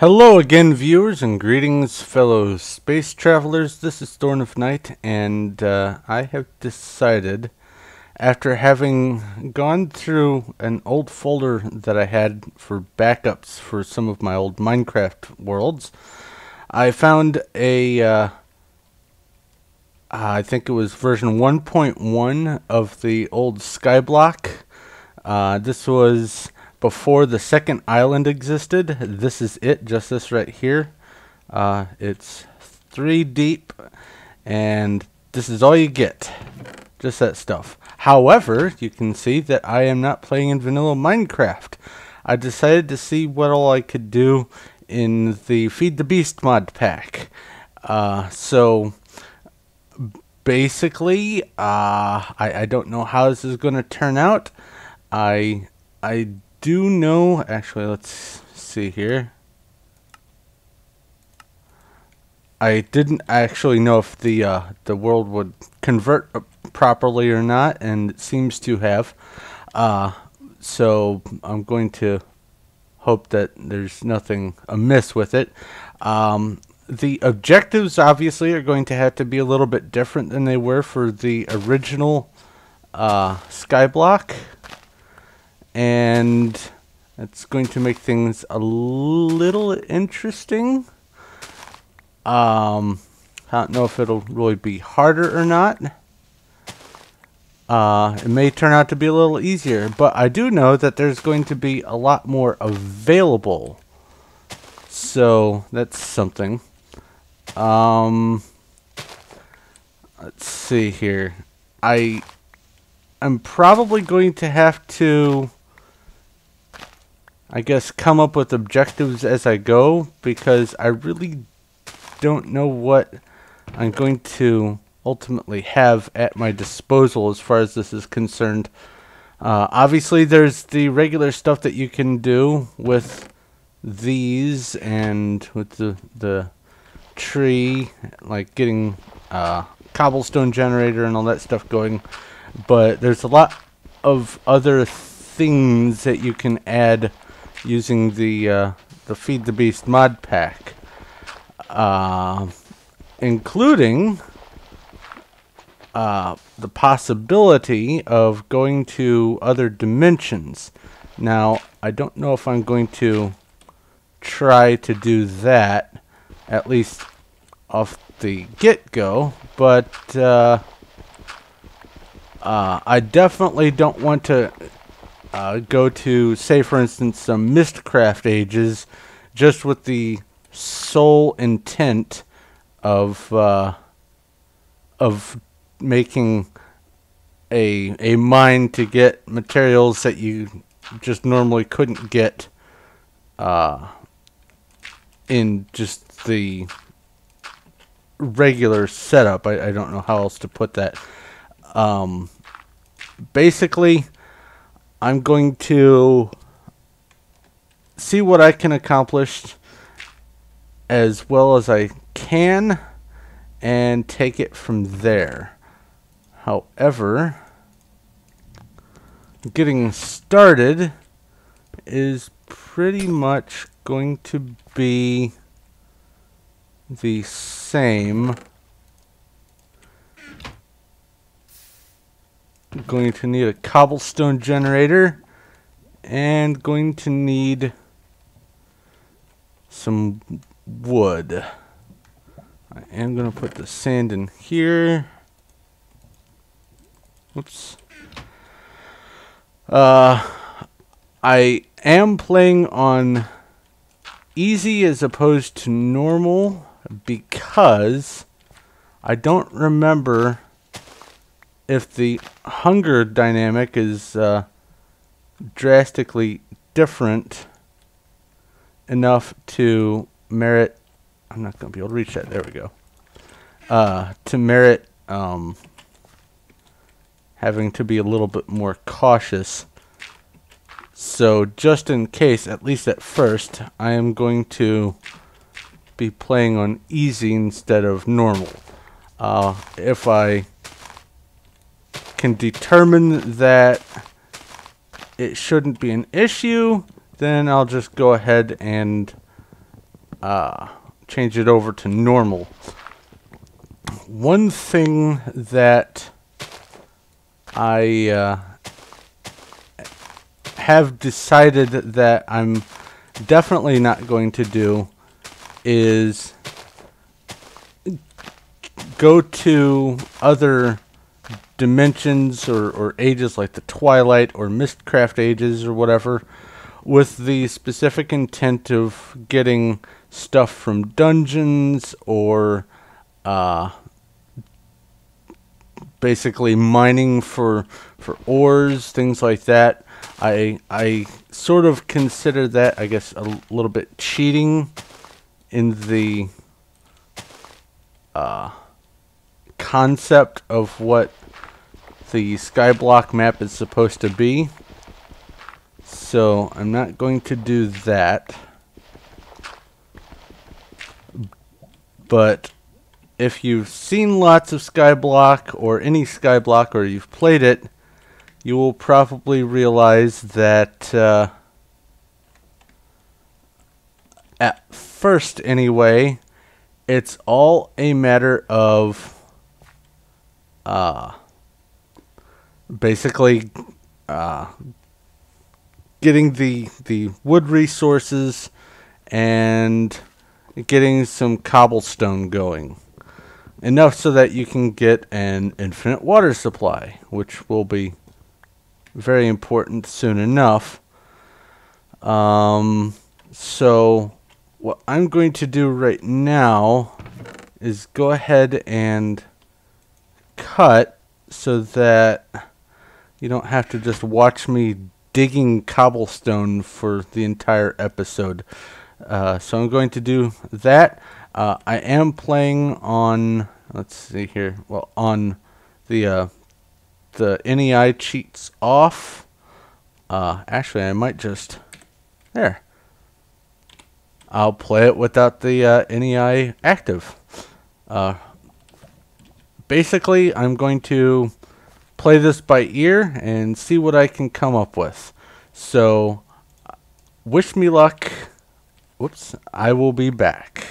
Hello again, viewers, and greetings, fellow space travelers. This is Thorn of Night, and I have decided, after having gone through an old folder that I had for backups for some of my old Minecraft worlds, I found I think it was version 1.1 of the old Skyblock. This was before the second island existed. This is it, just this right here. It's 3 deep, and this is all you get. Just that stuff. However, you can see that I am not playing in vanilla Minecraft. I decided to see what all I could do in the Feed the Beast mod pack. So basically, I don't know how this is going to turn out. I do know, actually, let's see here. I didn't actually know if the world would convert properly or not, and it seems to have. So I'm going to hope that there's nothing amiss with it. The objectives obviously are going to have to be a little bit different than they were for the original Skyblock. And it's going to make things a little interesting. I don't know if it'll really be harder or not. It may turn out to be a little easier, but I do know that there's going to be a lot more available. So that's something. Let's see here. I'm probably going to have to, I guess, come up with objectives as I go, because I really don't know what I'm going to ultimately have at my disposal as far as this is concerned. Obviously, there's the regular stuff that you can do with these and with the tree, like getting cobblestone generator and all that stuff going. But there's a lot of other things that you can add using the Feed the Beast mod pack, including the possibility of going to other dimensions. Now, I don't know if I'm going to try to do that, at least off the get-go, but I definitely don't want to go to, say, for instance, some Mystcraft ages, just with the sole intent of making a mine to get materials that you just normally couldn't get in just the regular setup. I don't know how else to put that. Basically, I'm going to see what I can accomplish as well as I can and take it from there. However, getting started is pretty much going to be the same. Going to need a cobblestone generator and going to need some wood. I am going to put the sand in here. Oops. I am playing on easy as opposed to normal because I don't remember if the hunger dynamic is drastically different enough to merit. I'm not going to be able to reach that. There we go. To merit having to be a little bit more cautious. So just in case, at least at first, I am going to be playing on easy instead of normal. If I can determine that it shouldn't be an issue, then I'll just go ahead and change it over to normal. One thing that I have decided that I'm definitely not going to do is go to other dimensions or ages like the Twilight or Mystcraft ages or whatever, with the specific intent of getting stuff from dungeons or basically mining for ores, things like that. I sort of consider that, I guess, a little bit cheating in the concept of what the Skyblock map is supposed to be. So I'm not going to do that. But if you've seen lots of Skyblock or any Skyblock, or you've played it, you will probably realize that at first anyway, it's all a matter of basically getting the wood resources and getting some cobblestone going. Enough so that you can get an infinite water supply, which will be very important soon enough. So what I'm going to do right now is go ahead and cut so that you don't have to just watch me digging cobblestone for the entire episode. So I'm going to do that. I am playing on, let's see here, well, on the NEI cheats off. Actually, I might just, there. I'll play it without the NEI active. Basically, I'm going to play this by ear and see what I can come up with. So, wish me luck. Whoops, I will be back.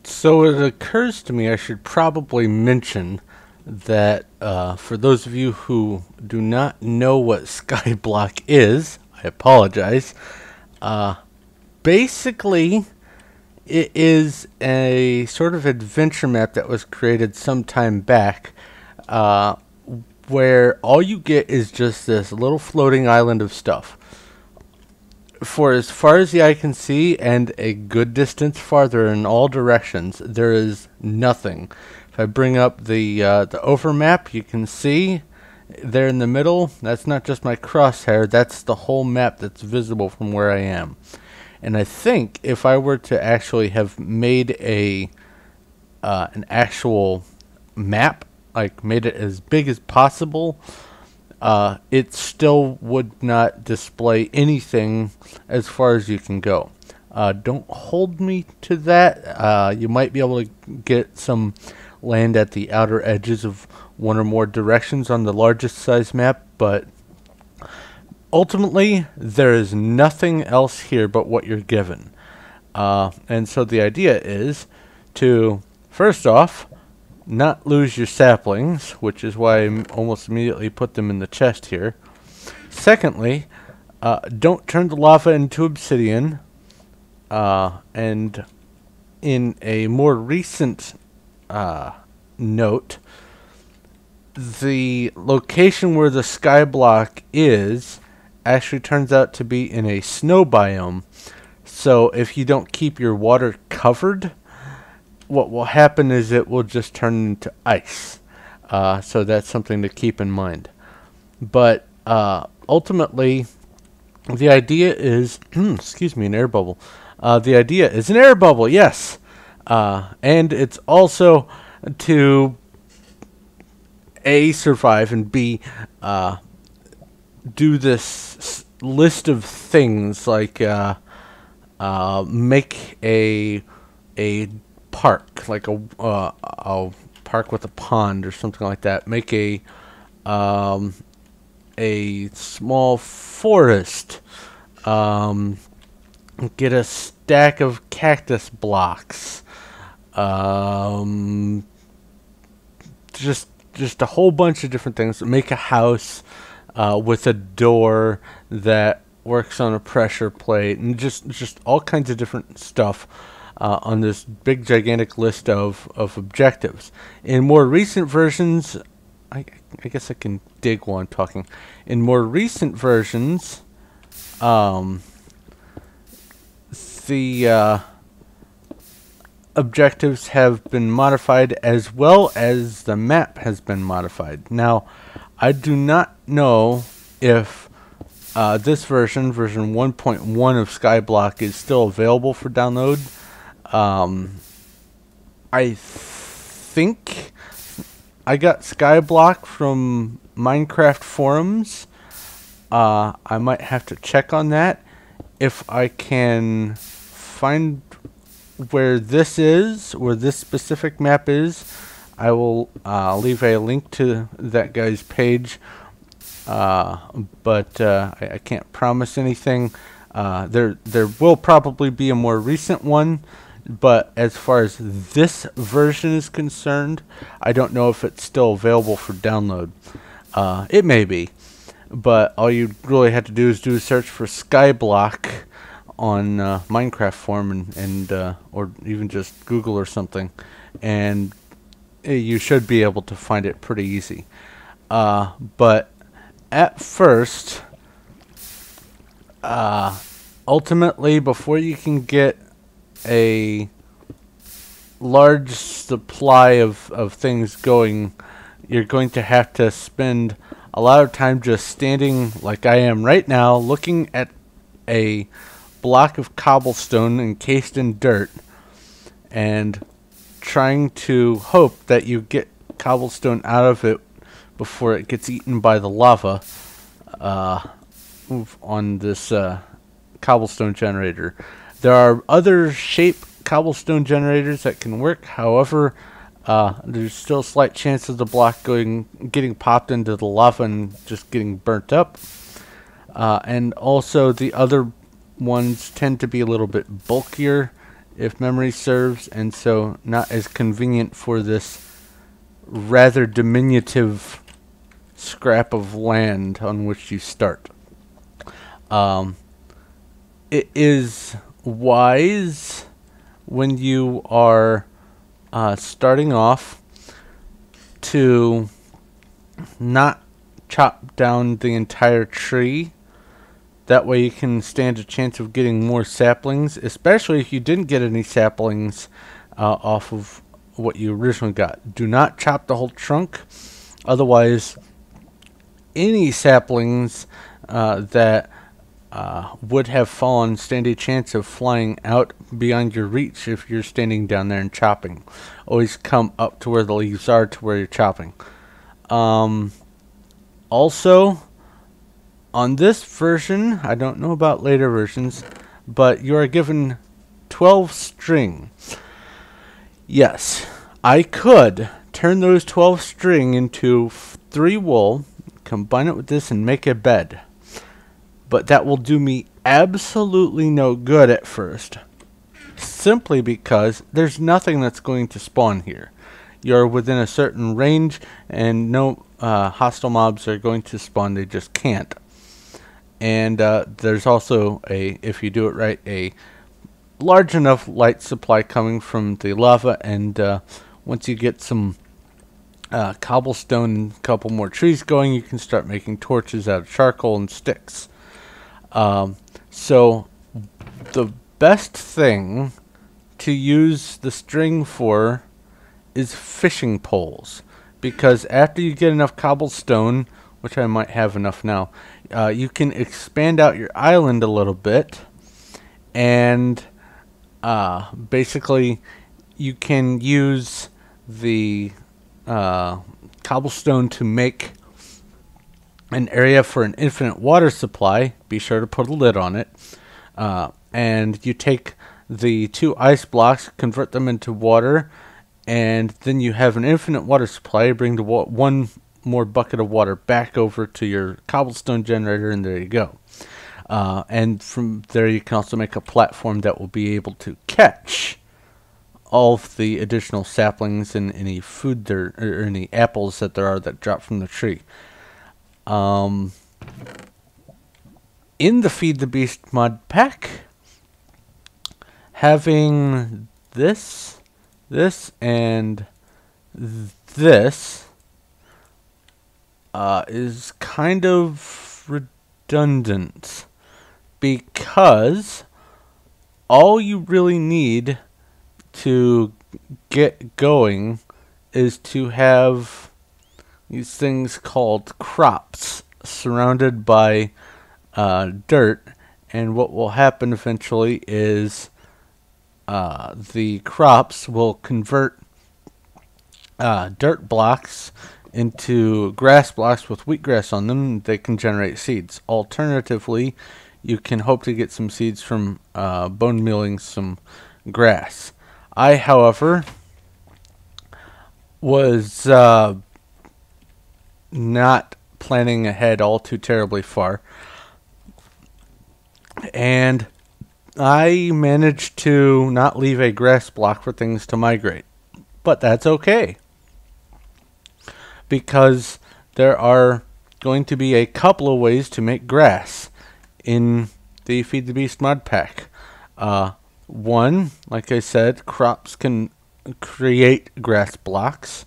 So it occurs to me I should probably mention that for those of you who do not know what Skyblock is, I apologize. Basically, it is a sort of adventure map that was created some time back, where all you get is just this little floating island of stuff. For as far as the eye can see, and a good distance farther in all directions, there is nothing. If I bring up the over map, you can see there in the middle, that's not just my crosshair, that's the whole map that's visible from where I am. And I think if I were to actually have made an actual map, like made it as big as possible, it still would not display anything as far as you can go. Don't hold me to that. You might be able to get some land at the outer edges of one or more directions on the largest size map, but ultimately there is nothing else here but what you're given. And so the idea is to, first off, not lose your saplings, which is why I almost immediately put them in the chest here. Secondly, don't turn the lava into obsidian. And in a more recent note, the location where the Skyblock is actually turns out to be in a snow biome. So if you don't keep your water covered, what will happen is it will just turn into ice. So that's something to keep in mind. But ultimately, the idea is, excuse me, an air bubble. The idea is an air bubble, yes. And it's also to A, survive, and B, do this list of things like make a park, like a park with a pond or something like that. Make a small forest. get a stack of cactus blocks. Um, just a whole bunch of different things. Make a house with a door that works on a pressure plate, and just all kinds of different stuff on this big gigantic list of objectives. In more recent versions, I guess I can dig while I'm talking. In more recent versions, the objectives have been modified, as well as the map has been modified. Now, I do not know if this version 1.1 of Skyblock, is still available for download. I think I got Skyblock from Mystcraft forums. I might have to check on that. If I can find where this is, where this specific map is, I will leave a link to that guy's page. But I can't promise anything. There will probably be a more recent one, but as far as this version is concerned, I don't know if it's still available for download. It may be, but all you really have to do is do a search for Skyblock on Mystcraft forum, and or even just Google or something, and you should be able to find it pretty easy. But at first, ultimately, before you can get a large supply of things going, you're going to have to spend a lot of time just standing like I am right now, looking at a block of cobblestone encased in dirt and trying to hope that you get cobblestone out of it before it gets eaten by the lava on this cobblestone generator. There are other shape cobblestone generators that can work. However, there's still a slight chance of the block getting popped into the lava and just getting burnt up. And also the other ones tend to be a little bit bulkier, if memory serves, and so not as convenient for this rather diminutive scrap of land on which you start. It is wise when you are starting off to not chop down the entire tree. That way you can stand a chance of getting more saplings, especially if you didn't get any saplings off of what you originally got. Do not chop the whole trunk. Otherwise, any saplings that would have fallen stand a chance of flying out beyond your reach if you're standing down there and chopping. Always come up to where the leaves are, to where you're chopping. Also, on this version, I don't know about later versions, but you are given 12 string. Yes, I could turn those 12 string into 3 wool, combine it with this, and make a bed. But that will do me absolutely no good at first, simply because there's nothing that's going to spawn here. You're within a certain range, and no hostile mobs are going to spawn. They just can't. And there's also if you do it right, a large enough light supply coming from the lava, and once you get some cobblestone and a couple more trees going, you can start making torches out of charcoal and sticks. So the best thing to use the string for is fishing poles, because after you get enough cobblestone, which I might have enough now, you can expand out your island a little bit, and basically you can use the cobblestone to make an area for an infinite water supply. Be sure to put a lid on it. And you take the 2 ice blocks, convert them into water, and then you have an infinite water supply. You bring the one more bucket of water back over to your cobblestone generator, and there you go. And from there you can also make a platform that will be able to catch all of the additional saplings and any food there, or any apples that there are that drop from the tree. In the Feed the Beast mod pack, having this, and this is kind of redundant, because all you really need to get going is to have these things called crops surrounded by dirt, and what will happen eventually is the crops will convert dirt blocks into grass blocks with wheatgrass on them. They can generate seeds. Alternatively, you can hope to get some seeds from bone mealing some grass. I, however, was not planning ahead all too terribly far, and I managed to not leave a grass block for things to migrate. But that's okay, because there are going to be a couple of ways to make grass in the Feed the Beast mod pack. One, like I said, crops can create grass blocks.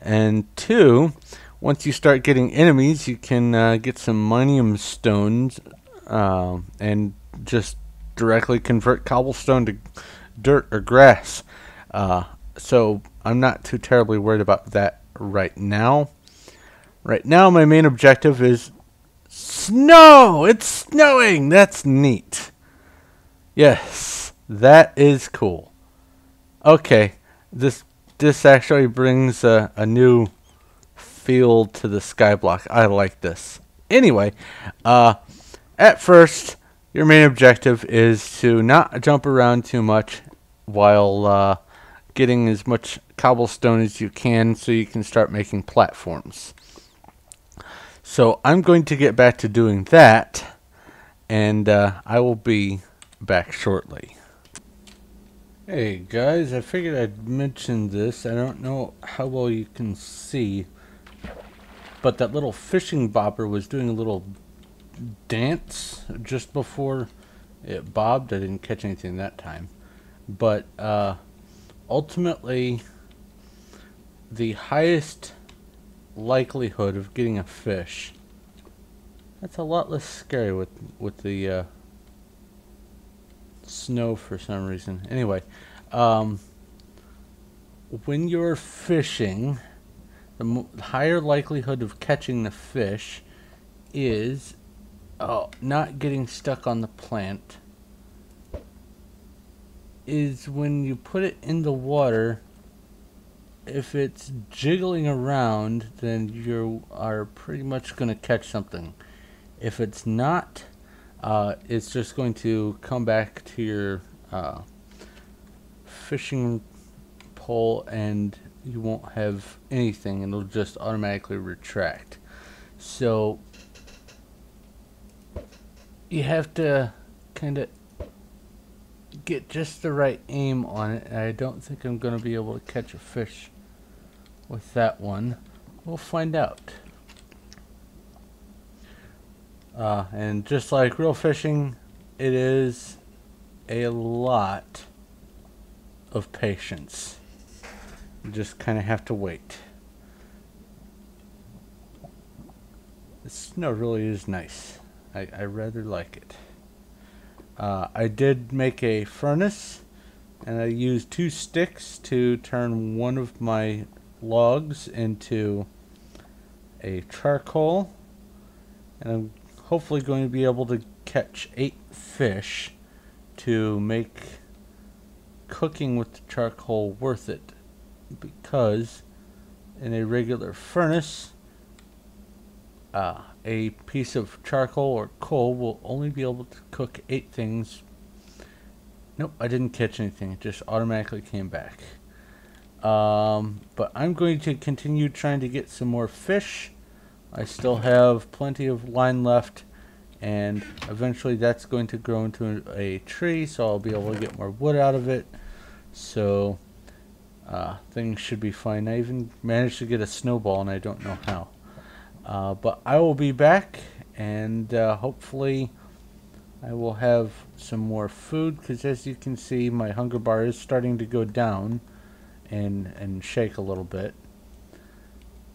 And two, once you start getting enemies, you can get some minium stones and just directly convert cobblestone to dirt or grass. So I'm not too terribly worried about that right now. Right now, my main objective is snow! It's snowing! That's neat. Yes, that is cool. Okay, this actually brings a new feel to the Skyblock. I like this. Anyway, at first, your main objective is to not jump around too much while getting as much cobblestone as you can so you can start making platforms. So I'm going to get back to doing that, and I will be back shortly. Hey guys, I figured I'd mention this. I don't know how well you can see, but that little fishing bobber was doing a little dance just before it bobbed. I didn't catch anything that time, but ultimately the highest likelihood of getting a fish, that's a lot less scary with the snow for some reason. Anyway, when you're fishing, the higher likelihood of catching the fish is not getting stuck on the plant, is when you put it in the water. If it's jiggling around, then you are pretty much going to catch something. If it's not, it's just going to come back to your fishing pole, and you won't have anything, and it'll just automatically retract. So you have to kind of get just the right aim on it. I don't think I'm going to be able to catch a fish with that one. We'll find out. And just like real fishing, it is a lot of patience. You just kind of have to wait. The snow really is nice. I rather like it. I did make a furnace, and I used 2 sticks to turn one of my logs into a charcoal, and I'm hopefully going to be able to catch 8 fish to make cooking with the charcoal worth it, because in a regular furnace, a piece of charcoal or coal will only be able to cook 8 things. Nope, I didn't catch anything. It just automatically came back. But I'm going to continue trying to get some more fish. I still have plenty of line left, and eventually that's going to grow into a tree, so I'll be able to get more wood out of it. So things should be fine. I even managed to get a snowball, and I don't know how. But I will be back, and hopefully I will have some more food, because as you can see, my hunger bar is starting to go down and shake a little bit.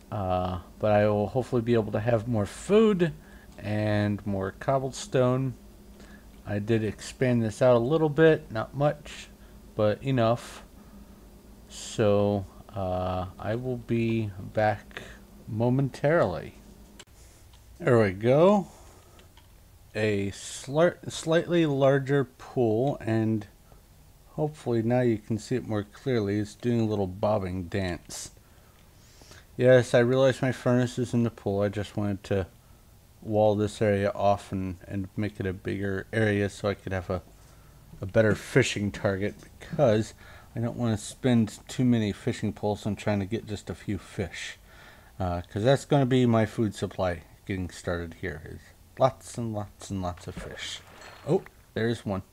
But I will hopefully be able to have more food and more cobblestone. I did expand this out a little bit, not much, but enough. So I will be back momentarily. There we go. A slightly larger pool, and hopefully now you can see it more clearly. It's doing a little bobbing dance. Yes, I realize my furnace is in the pool. I just wanted to wall this area off and make it a bigger area so I could have a better fishing target, because I don't want to spend too many fishing poles on trying to get just a few fish, because that's going to be my food supply getting started here. Is lots and lots and lots of fish. Oh, there's one.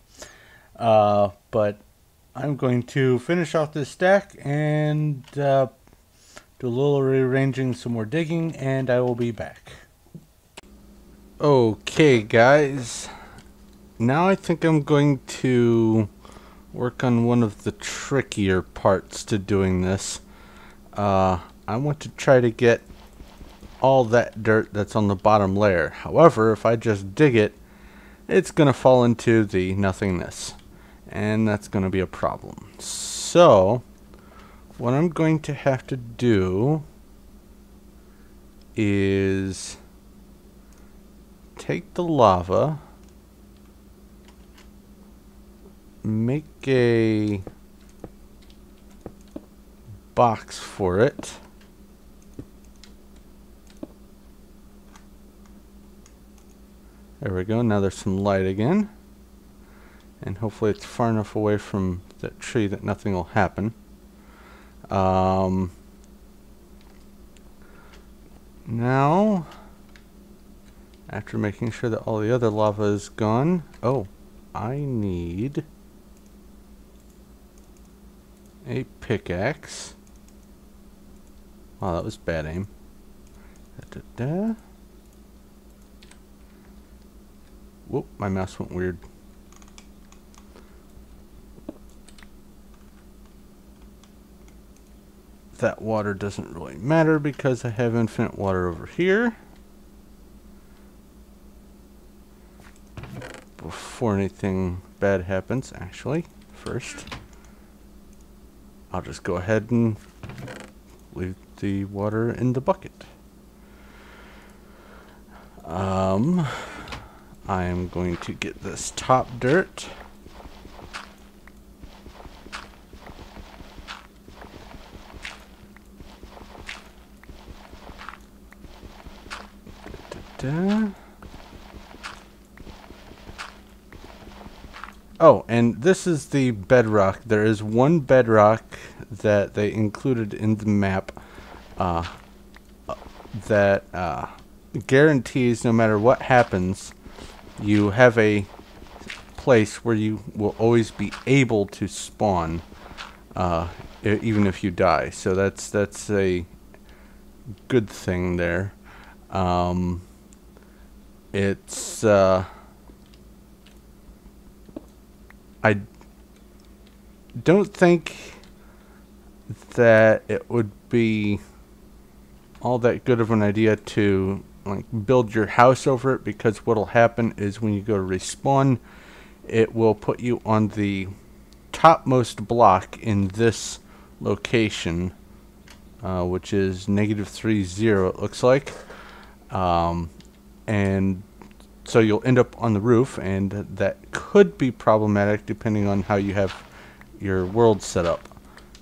But I'm going to finish off this stack and do a little rearranging, some more digging, and I will be back. Okay, guys. Now I think I'm going to work on one of the trickier parts to doing this. I want to try to get all that dirt that's on the bottom layer. However, if I just dig it, it's going to fall into the nothingness, and that's going to be a problem. So what I'm going to have to do is take the lava, make a box for it, there we go. Now there's some light again, and hopefully it's far enough away from that tree that nothing will happen. Now, after making sure that all the other lava is gone, oh, I need a pickaxe. Wow, that was bad aim. Whoop, my mouse went weird. That water doesn't really matter because I have infinite water over here. Before anything bad happens, actually, first, I'll just go ahead and leave the water in the bucket. I am going to get this top dirt. Oh, and this is the bedrock. There is one bedrock that they included in the map that guarantees no matter what happens, you have a place where you will always be able to spawn, even if you die. So that's a good thing there. It's I don't think that it would be all that good of an idea to like build your house over it, because what'll happen is when you go to respawn, it will put you on the topmost block in this location, which is -30, it looks like, and so you'll end up on the roof, and that could be problematic depending on how you have your world set up.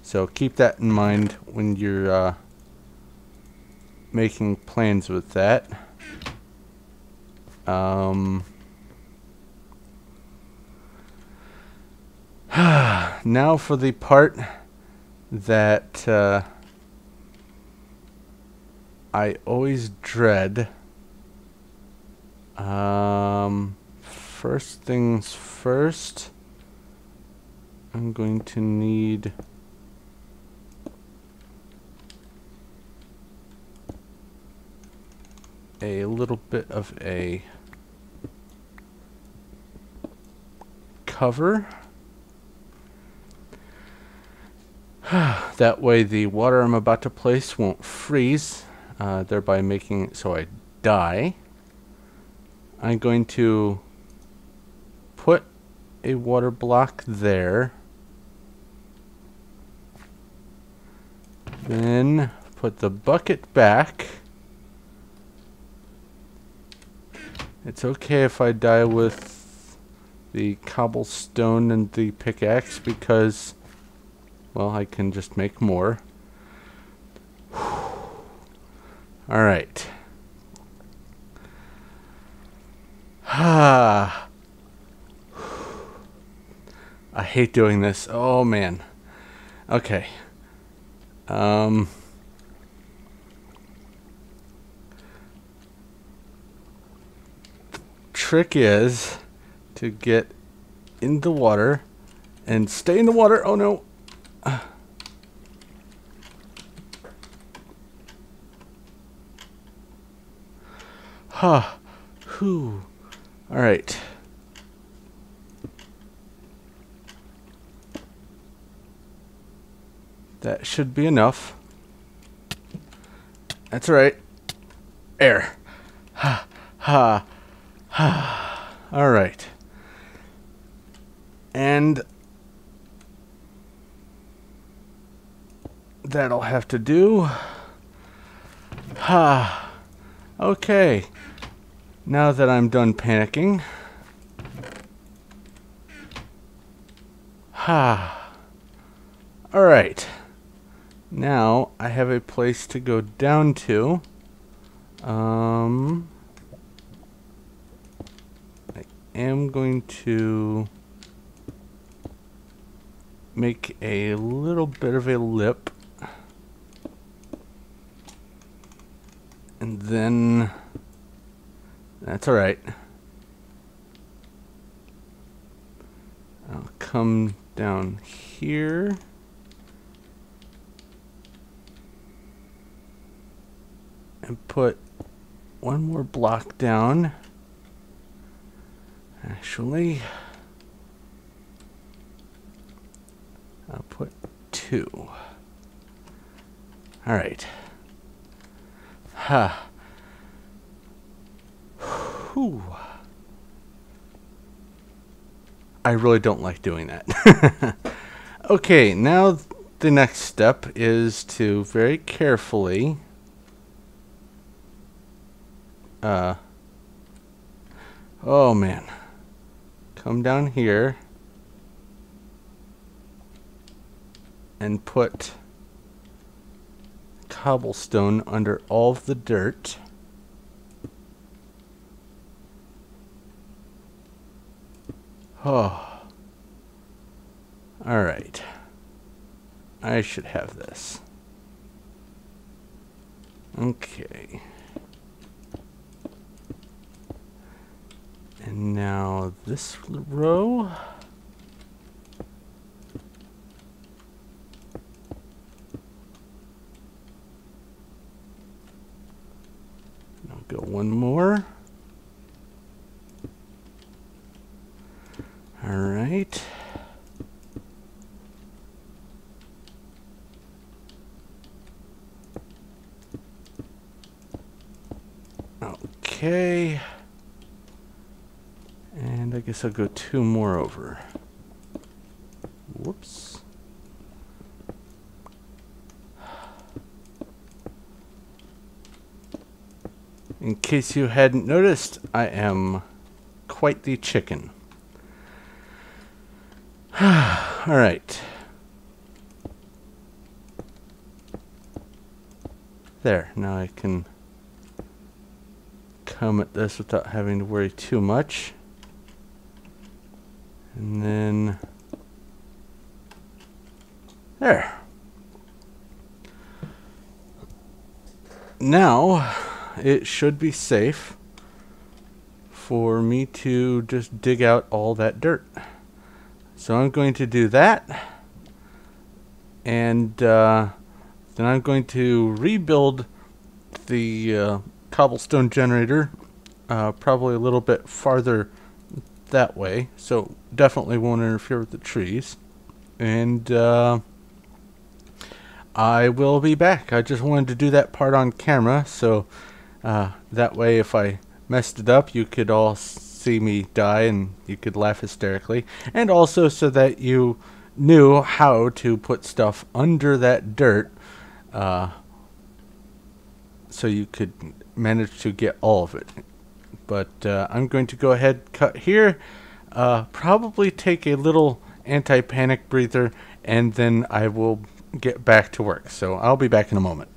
So keep that in mind when you're making plans with that. Now for the part that I always dread. First things first, I'm going to need a little bit of a cover. That way the water I'm about to place won't freeze, thereby making it so I die. I'm going to put a water block there. Then put the bucket back. It's okay if I die with the cobblestone and the pickaxe because, well, I can just make more. Alright. I hate doing this. Oh, man. Okay. Trick is to get in the water and stay in the water. Oh, no. Whew. All right. That should be enough. That's all right. Air. Ha. Ha. Ha. All right. And that'll have to do. Ha. Okay. Now that I'm done panicking. Ha. All right. Now I have a place to go down to. I am going to make a little bit of a lip. And then that's all right. I'll come down here. And put one more block down. Actually, I'll put 2. All right. Ha. Whew. I really don't like doing that. Okay, now the next step is to very carefully oh man, come down here and put cobblestone under all of the dirt. Oh, all right. I should have this. Okay. And now this row. I'll go one more. All right. Okay. And I guess I'll go 2 more over. Whoops. In case you hadn't noticed, I am quite the chicken. All right. There, now I can come at this without having to worry too much. And then there. Now it should be safe for me to just dig out all that dirt. So I'm going to do that, and then I'm going to rebuild the cobblestone generator probably a little bit farther that way, so definitely won't interfere with the trees. And I will be back. I just wanted to do that part on camera, so that way if I messed it up, you could all see me die and you could laugh hysterically, and also so that you knew how to put stuff under that dirt so you could manage to get all of it. But I'm going to go ahead, cut here, probably take a little anti-panic breather, and then I will get back to work. So I'll be back in a moment.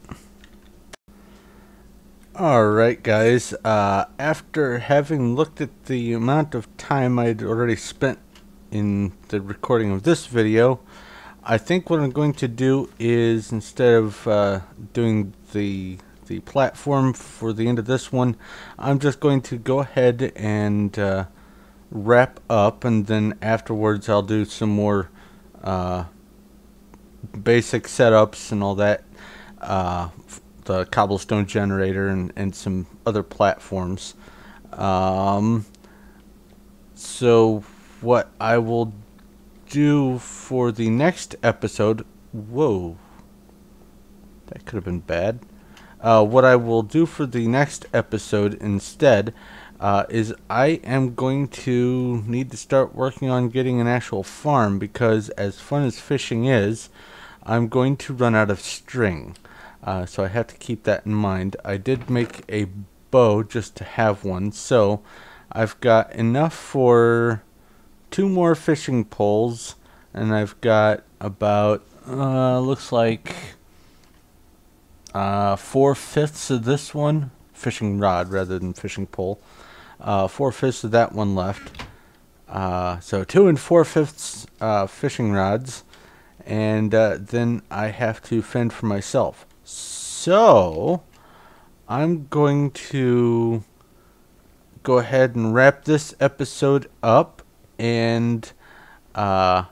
Alright guys, after having looked at the amount of time I'd already spent in the recording of this video, I think what I'm going to do is, instead of doing the platform for the end of this one, I'm just going to go ahead and wrap up, and then afterwards I'll do some more basic setups and all that, the cobblestone generator and some other platforms. So what I will do for the next episode, whoa, that could have been bad. What I will do for the next episode instead is I am going to need to start working on getting an actual farm, because as fun as fishing is, I'm going to run out of string. So I have to keep that in mind. I did make a bow just to have one, so I've got enough for 2 more fishing poles, and I've got about, looks like 4/5 of this one, fishing rod rather than fishing pole, 4/5 of that one left, so 2 4/5 fishing rods, and then I have to fend for myself. So I'm going to go ahead and wrap this episode up, and I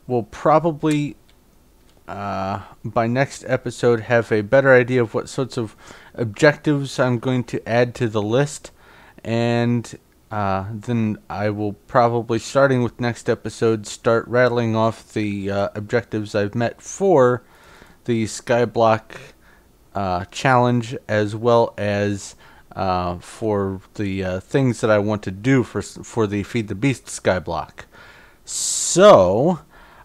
will probably by next episode have a better idea of what sorts of objectives I'm going to add to the list, and then I will probably, starting with next episode, start rattling off the objectives I've met for the Skyblock challenge, as well as for the things that I want to do for the Feed the Beast Skyblock. So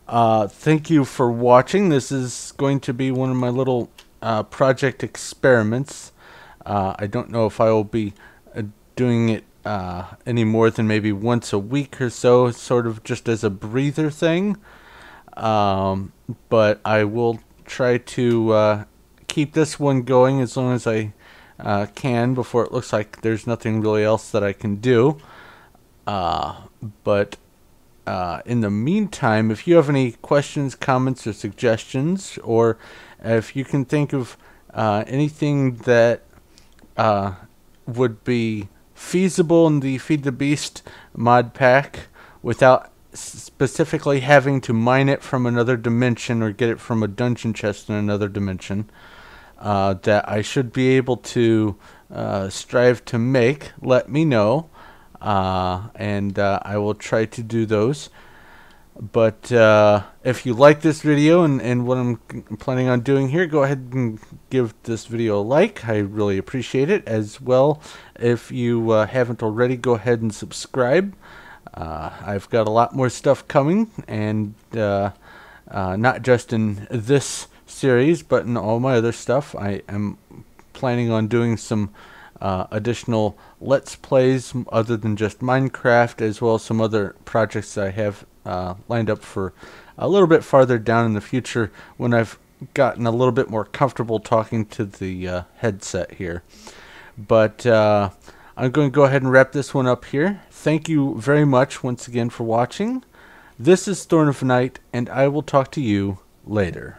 thank you for watching. This is going to be one of my little project experiments. I don't know if I will be doing it any more than maybe once a week or so, sort of just as a breather thing. But I will try to keep this one going as long as I can, before it looks like there's nothing really else that I can do. But in the meantime, if you have any questions, comments, or suggestions, or if you can think of anything that would be feasible in the Feed the Beast mod pack without specifically having to mine it from another dimension or get it from a dungeon chest in another dimension, that I should be able to strive to make, let me know, and I will try to do those. But if you like this video and what I'm planning on doing here, go ahead and give this video a like. I really appreciate it. As well, if you haven't already, go ahead and subscribe. I've got a lot more stuff coming, and not just in this series, but in all my other stuff. I am planning on doing some additional Let's Plays other than just Minecraft, as well as some other projects that I have lined up for a little bit farther down in the future, when I've gotten a little bit more comfortable talking to the headset here. But I'm going to go ahead and wrap this one up here. Thank you very much once again for watching. This is Thorn of Night, and I will talk to you later.